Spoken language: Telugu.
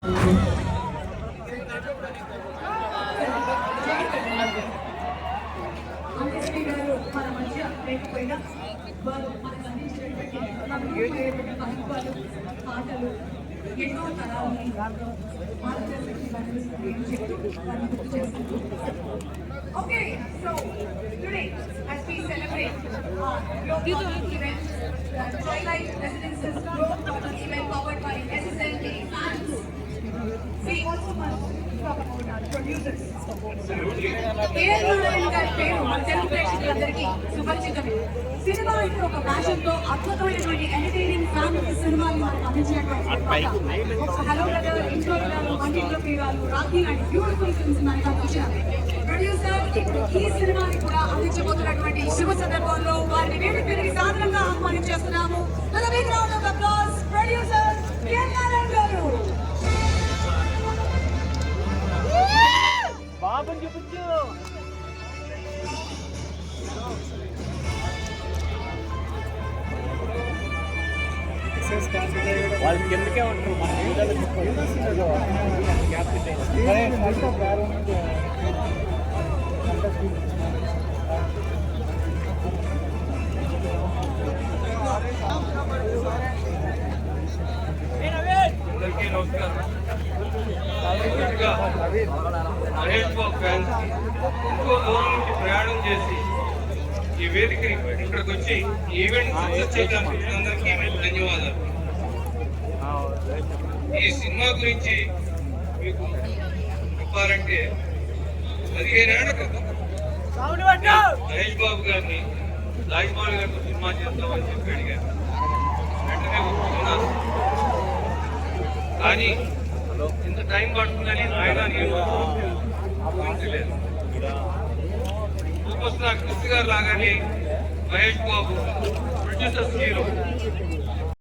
మన మధ్య లేకపోయినా వారు మనకు అందించినటువంటి పాటలు ఎన్నో తరాలని Okay, so today as we celebrate global event, Twilight Residences global event powered by SSLD and we also must talk about our producers. Telugu ప్రేక్షకులందరికీ సుపరిచితమే. సినిమా అంటే ఒక ప్యాషన్ తో అద్భుతమైనటువంటి ఎంటర్టైనింగ్ ఫ్యామిలీ సినిమాని మనకు అందించినటువంటి హలో బ్రదర్, ఇంట్లో వంటింట్లో ప్రియురాలు, రాఖీ లాంటి బ్యూటిఫుల్ ఫిల్మ్స్ మనకు అందించారు. ప్రొడ్యూసర్ ఇప్పుడు ఈ సినిమాని కూడా అందించబోతున్నటువంటి శుభ సందర్భంలో వారిని వేడి పెరిగి సాధారణంగా ఆహ్వానించేస్తున్నాము. ప్రొడ్యూసర్ బాబుని చూపించు. వాళ్ళు కిందకే ఉంటారు. అందరికీ నమస్కారం. మహేష్ బాబు ఫ్యాన్స్ ఎంతో దూరం నుంచి ప్రయాణం చేసి ఈ వేదిక ఇక్కడికి వచ్చి ఈవెంట్ సక్సెస్ చేయడానికి అందరికీ ధన్యవాదాలు. ఈ సినిమా గురించి మీకు చెప్పాలంటే 15 ఏళ్ల క్రితం మహేష్ బాబు గారిని రాజమౌళి గారితో సినిమా చేద్దామని చెప్పి అడిగారు. వెంటనే ఒప్పుకున్నారు. కానీ ఇంత టైం పడుతుందని ఆయన ఊహించలేదు. సూపర్ స్టార్ కృష్ణ గారు లాగానే మహేష్ బాబు ప్రొడ్యూసర్స్ హీరో